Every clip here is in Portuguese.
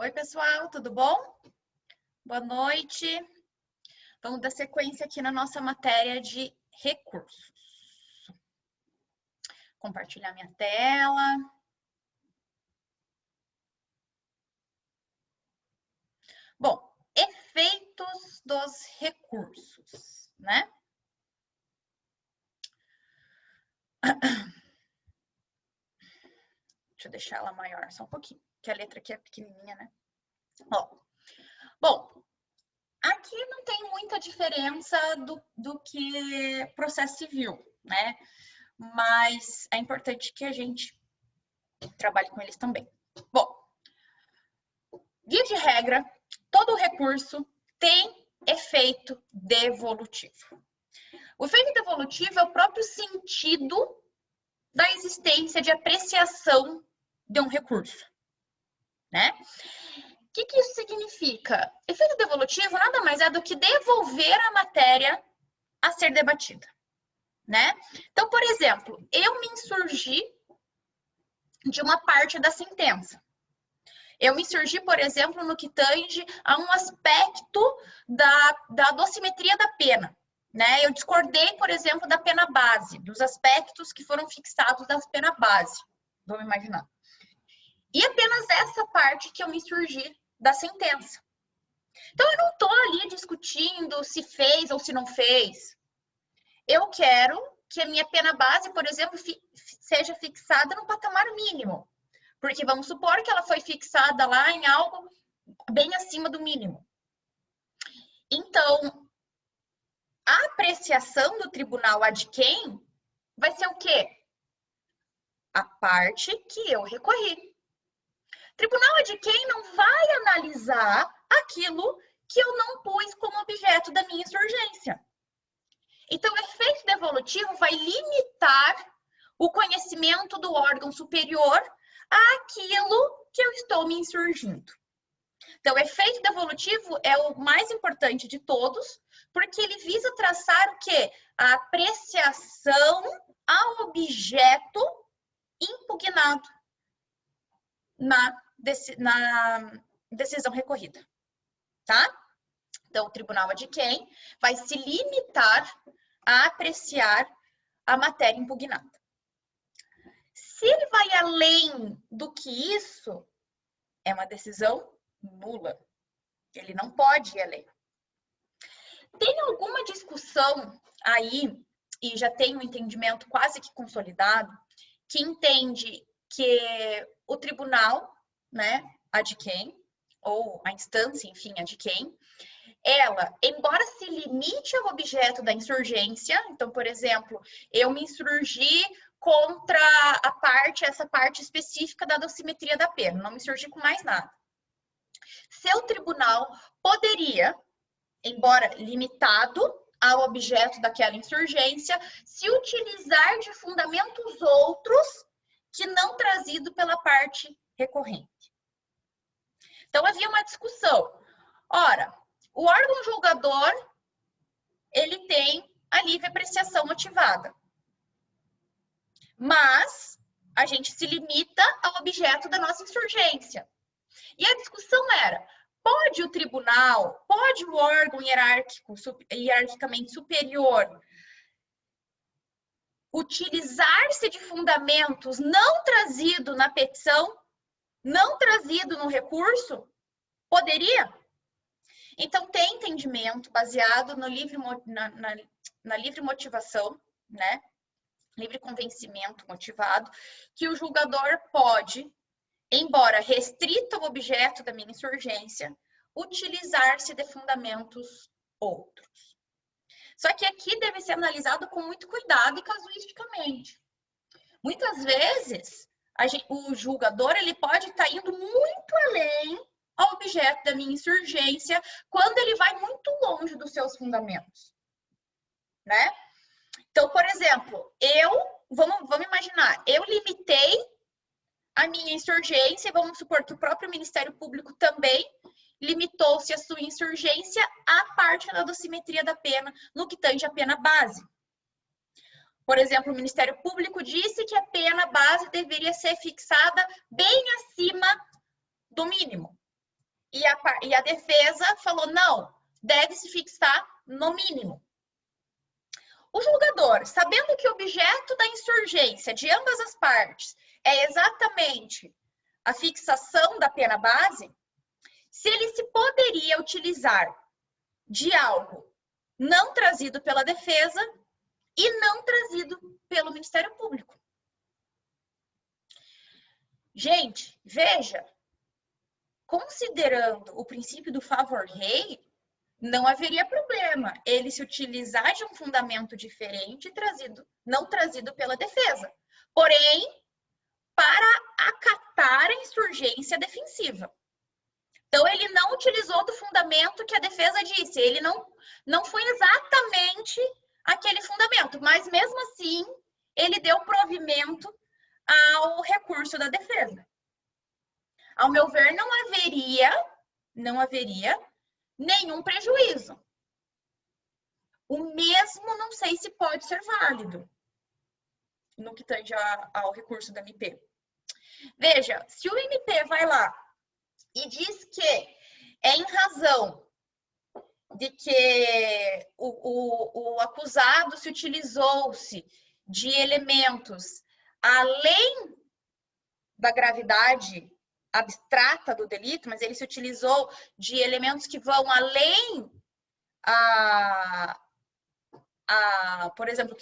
Oi, pessoal, tudo bom? Boa noite. Vamos dar sequência aqui na nossa matéria de recursos. Compartilhar minha tela. Bom, efeitos dos recursos, né? Deixa eu deixar ela maior só um pouquinho, que a letra aqui é pequenininha, né? Ó, bom, aqui não tem muita diferença do que processo civil, né? Mas é importante que a gente trabalhe com eles também. Bom, via de regra, todo recurso tem efeito devolutivo. O efeito devolutivo é o próprio sentido da existência de apreciação de um recurso, né? O que isso significa? Efeito devolutivo nada mais é do que devolver a matéria a ser debatida, né? Então, por exemplo, eu me insurgi de uma parte da sentença. Eu me insurgi, por exemplo, no que tange a um aspecto da dosimetria da pena, né? Eu discordei, por exemplo, da pena base, dos aspectos que foram fixados da pena base, vamos imaginar. E apenas essa parte que eu me insurgi da sentença. Então, eu não estou ali discutindo se fez ou se não fez. Eu quero que a minha pena base, por exemplo, seja fixada no patamar mínimo. Porque vamos supor que ela foi fixada lá em algo bem acima do mínimo. Então, a apreciação do tribunal ad quem vai ser o quê? A parte que eu recorri. O tribunal ad quem não vai analisar aquilo que eu não pus como objeto da minha insurgência. Então, o efeito devolutivo vai limitar o conhecimento do órgão superior àquilo que eu estou me insurgindo. Então, o efeito devolutivo é o mais importante de todos, porque ele visa traçar o quê? A apreciação ao objeto impugnado na decisão recorrida, tá? Então, o tribunal ad quem vai se limitar a apreciar a matéria impugnada. Se ele vai além do que isso, é uma decisão nula. Ele não pode ir além. Tem alguma discussão aí, e já tem um entendimento quase que consolidado, que entende que o tribunal, né, ad quem, ou a instância, enfim, ad quem, ela, embora se limite ao objeto da insurgência, então, por exemplo, eu me insurgi contra essa parte específica da dosimetria da pena, não me insurgi com mais nada. Seu tribunal poderia, embora limitado ao objeto daquela insurgência, se utilizar de fundamentos outros que não trazido pela parte recorrente. Então, havia uma discussão. Ora, o órgão julgador, ele tem a livre apreciação motivada. Mas a gente se limita ao objeto da nossa insurgência. E a discussão era, pode o tribunal, pode o órgão hierarquicamente superior utilizar-se de fundamentos não trazido na petição, não trazido no recurso? Poderia? Então, tem entendimento baseado no na livre motivação, né? Livre convencimento motivado, que o julgador pode, embora restrito ao objeto da minha insurgência, utilizar-se de fundamentos outros. Só que aqui deve ser analisado com muito cuidado e casuisticamente. Muitas vezes, o julgador ele pode estar indo muito além ao objeto da minha insurgência quando ele vai muito longe dos seus fundamentos, né? Então, por exemplo, vamos imaginar, eu limitei a minha insurgência, vamos supor que o próprio Ministério Público também limitou-se a sua insurgência à parte da dosimetria da pena, no que tange a pena base. Por exemplo, o Ministério Público disse que a pena base deveria ser fixada bem acima do mínimo. e a defesa falou, não, deve se fixar no mínimo. O julgador, sabendo que o objeto da insurgência de ambas as partes é exatamente a fixação da pena base, se ele se poderia utilizar de algo não trazido pela defesa e não trazido pelo Ministério Público. Gente, veja, considerando o princípio do favor rei, não haveria problema ele se utilizar de um fundamento diferente não trazido pela defesa. Porém, para acatar a insurgência defensiva. Então, ele não utilizou do fundamento que a defesa disse. Ele não foi exatamente aquele fundamento, mas mesmo assim, ele deu provimento ao recurso da defesa. Ao meu ver, não haveria nenhum prejuízo. O mesmo não sei se pode ser válido no que tange ao recurso da MP. Veja, se o MP vai lá e diz que é em razão de que o acusado se utilizou-se de elementos além da gravidade abstrata do delito, mas ele se utilizou de elementos que vão além por exemplo,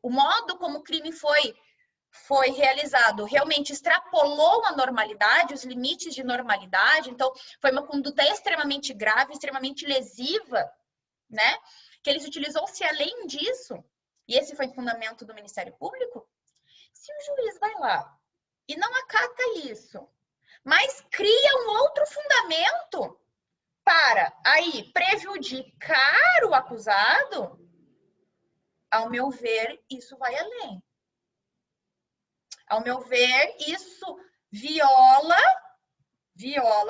o modo como o crime foi realizado realmente extrapolou a normalidade, os limites de normalidade, então foi uma conduta extremamente grave, extremamente lesiva, né? Que ele se utilizou-se além disso, e esse foi o fundamento do Ministério Público. Se o juiz vai lá e não acata isso, mas cria um outro fundamento para aí prejudicar o acusado, ao meu ver, isso vai além. Ao meu ver, isso viola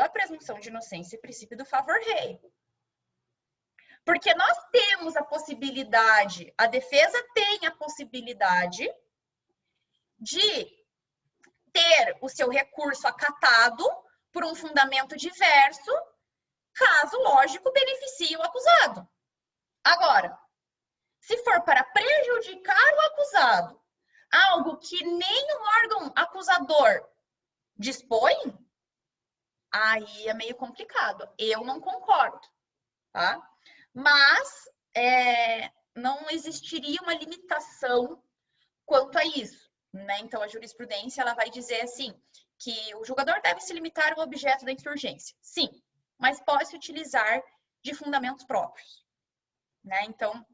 a presunção de inocência e princípio do favor rei. Porque nós temos a possibilidade, a defesa tem a possibilidade de ter o seu recurso acatado por um fundamento diverso, caso, lógico, beneficie o acusado. Agora, se for para prejudicar o acusado, algo que nem o órgão acusador dispõe, aí é meio complicado. Eu não concordo, tá? Mas não existiria uma limitação quanto a isso, né? Então, a jurisprudência ela vai dizer assim, que o julgador deve se limitar ao objeto da insurgência. Sim, mas pode se utilizar de fundamentos próprios, né? Então,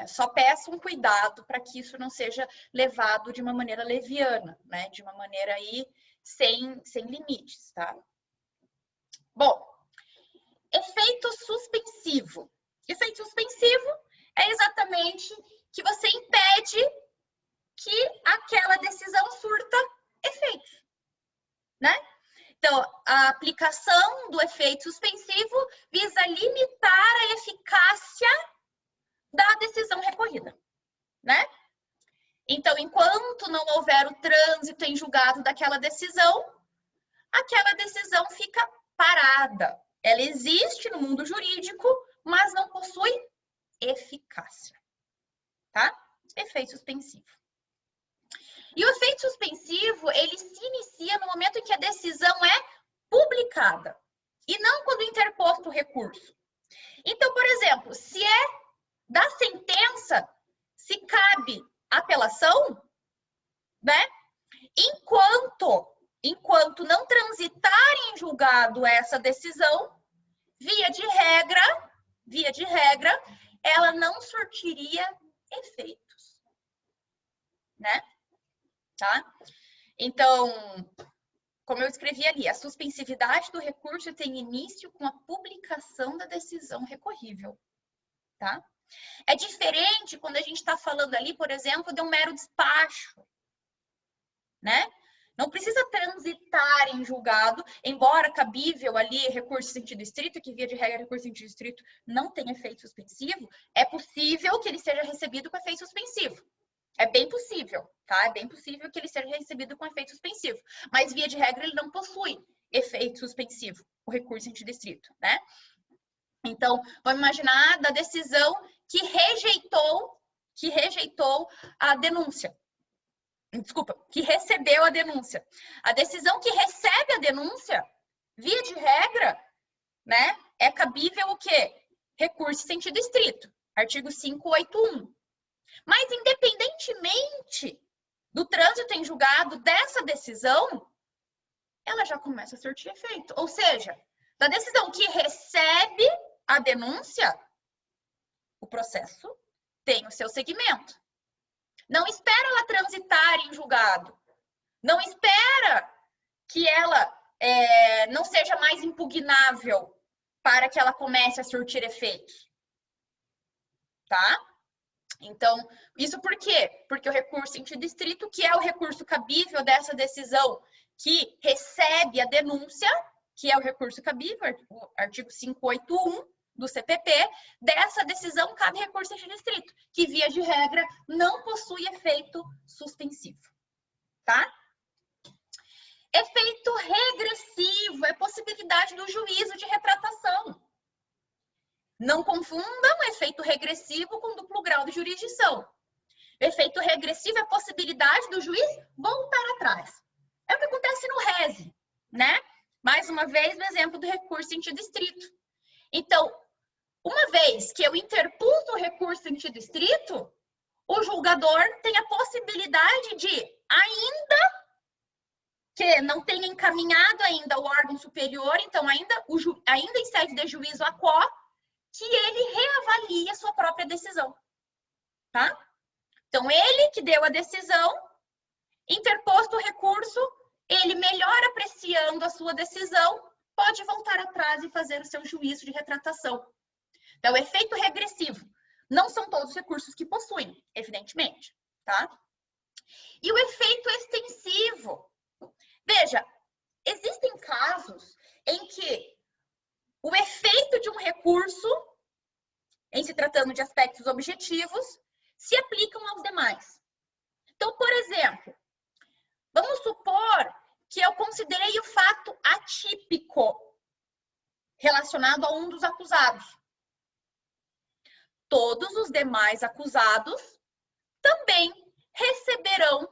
só peço um cuidado para que isso não seja levado de uma maneira leviana, né? De uma maneira aí sem limites, tá? Bom, efeito suspensivo. Efeito suspensivo é exatamente que você impede que aquela decisão surta efeitos, né? Então, a aplicação do efeito suspensivo visa limitar a eficácia da decisão recorrida, né? Então, enquanto não houver o trânsito em julgado daquela decisão, aquela decisão fica parada. Ela existe no mundo jurídico, mas não possui eficácia, tá? Efeito suspensivo. E o efeito suspensivo, ele se inicia no momento em que a decisão é publicada, e não quando interposto o recurso. Então, por exemplo, se é da sentença, se cabe apelação, né? Enquanto não transitar em julgado essa decisão, via de regra, ela não surtiria efeitos, né? Tá? Então, como eu escrevi ali, a suspensividade do recurso tem início com a publicação da decisão recorrível, tá? É diferente quando a gente está falando ali, por exemplo, de um mero despacho, né? Não precisa transitar em julgado, embora cabível ali recurso em sentido estrito, que via de regra recurso em sentido estrito não tem efeito suspensivo, é possível que ele seja recebido com efeito suspensivo. É bem possível, tá? É bem possível que ele seja recebido com efeito suspensivo. Mas via de regra ele não possui. efeito suspensivo, o recurso em sentido estrito, né? Então, vamos imaginar da decisão que rejeitou a denúncia. Desculpa, que recebeu a denúncia. A decisão que recebe a denúncia, via de regra, né, é cabível o quê? Recurso em sentido estrito, artigo 581. Mas, independentemente do trânsito em julgado dessa decisão, ela já começa a surtir efeito. Ou seja, da decisão que recebe a denúncia, o processo tem o seu segmento. Não espera ela transitar em julgado. Não espera que ela não seja mais impugnável para que ela comece a surtir efeitos. Tá? Então, isso por quê? Porque o recurso em sentido estrito, que é o recurso cabível dessa decisão que recebe a denúncia, que é o recurso cabível, o artigo 581 do CPP, dessa decisão cabe recurso em sentido estrito, que via de regra não possui efeito suspensivo, tá? Efeito regressivo é possibilidade do juízo de retratação. Não confundam efeito regressivo com duplo grau de jurisdição. Efeito regressivo é a possibilidade do juiz voltar atrás. É o que acontece no RESE, né? Mais uma vez, no exemplo do recurso em sentido estrito. Então, uma vez que eu interpus o recurso em sentido estrito, o julgador tem a possibilidade de, ainda que não tenha encaminhado ainda o órgão superior, então ainda em sede de juízo a quo, que ele reavalie a sua própria decisão, tá? Então, ele que deu a decisão, interposto o recurso, ele melhor apreciando a sua decisão, pode voltar atrás e fazer o seu juízo de retratação. Então, o efeito regressivo. Não são todos os recursos que possuem, evidentemente, tá? E o efeito extensivo. Veja, existem casos em que o efeito de um recurso, em se tratando de aspectos objetivos, se aplicam aos demais. Então, por exemplo, vamos supor que eu considerei o fato atípico relacionado a um dos acusados. Todos os demais acusados também receberão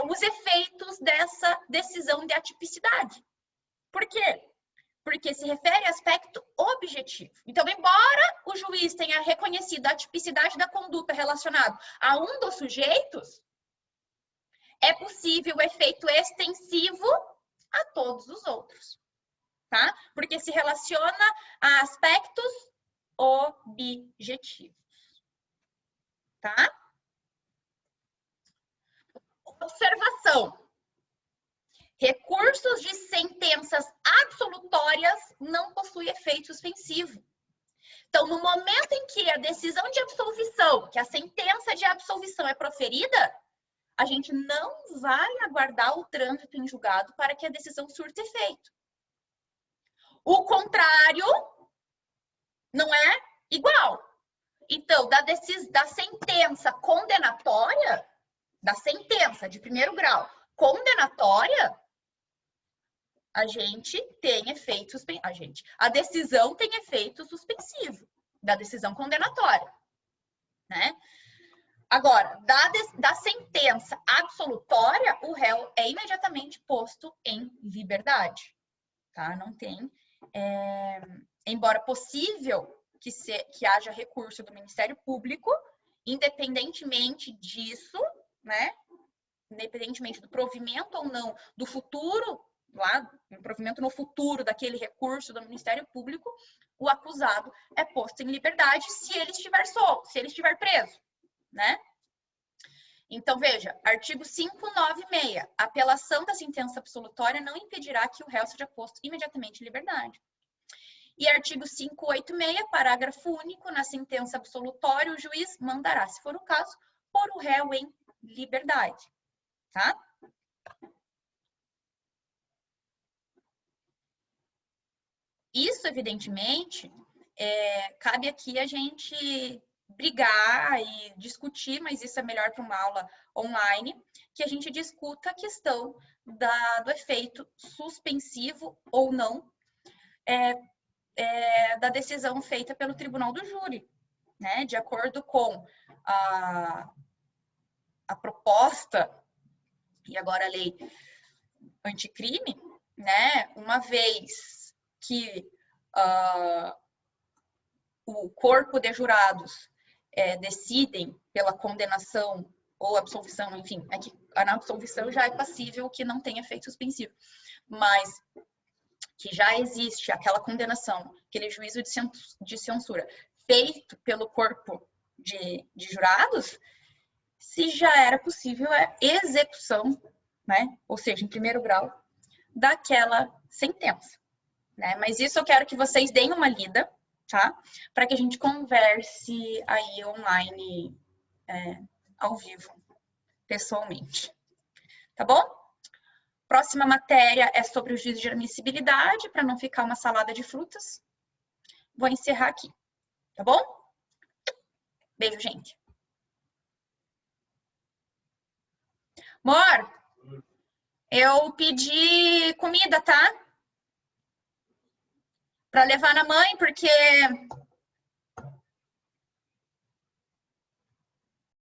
os efeitos dessa decisão de atipicidade. Por quê? Porque se refere a aspecto objetivo. Então, embora o juiz tenha reconhecido a atipicidade da conduta relacionada a um dos sujeitos, é possível o efeito extensivo a todos os outros, tá? Porque se relaciona a aspectos objetivos, tá? Observação. Recursos de sentenças absolutórias não possuem efeito suspensivo. Então, no momento em que a decisão de absolvição, que a sentença de absolvição é proferida, a gente não vai aguardar o trânsito em julgado para que a decisão surta efeito. O contrário não é igual. Então, da sentença condenatória, da sentença de primeiro grau condenatória, a gente tem efeito suspensivo. A decisão tem efeito suspensivo da decisão condenatória, né? Agora, da sentença absolutória, o réu é imediatamente posto em liberdade, tá? Não tem, embora possível que haja recurso do Ministério Público, independentemente disso, né? Independentemente do provimento ou não do futuro, lá, o provimento no futuro daquele recurso do Ministério Público, o acusado é posto em liberdade se ele estiver solto, se ele estiver preso, né? Então, veja, artigo 596, a apelação da sentença absolutória não impedirá que o réu seja posto imediatamente em liberdade. E artigo 586, parágrafo único, na sentença absolutória, o juiz mandará, se for o caso, pôr o réu em liberdade, tá? Isso, evidentemente, cabe aqui a gente brigar e discutir, mas isso é melhor para uma aula online, que a gente discuta a questão do efeito suspensivo ou não da decisão feita pelo tribunal do júri, né? De acordo com a proposta, e agora a lei anticrime, né? Uma vez que o corpo de jurados decidem pela condenação ou absolvição, enfim, na absolvição já é passível que não tenha efeito suspensivo, mas que já existe aquela condenação, aquele juízo de censura feito pelo corpo de jurados, se já era possível a execução, né? Ou seja, em primeiro grau, daquela sentença, né? Mas isso eu quero que vocês deem uma lida, tá? Para que a gente converse aí online, ao vivo, pessoalmente. Tá bom? Próxima matéria é sobre o juízo de admissibilidade, para não ficar uma salada de frutas. Vou encerrar aqui, tá bom? Beijo, gente. Amor, eu pedi comida, tá? Para levar na mãe, porque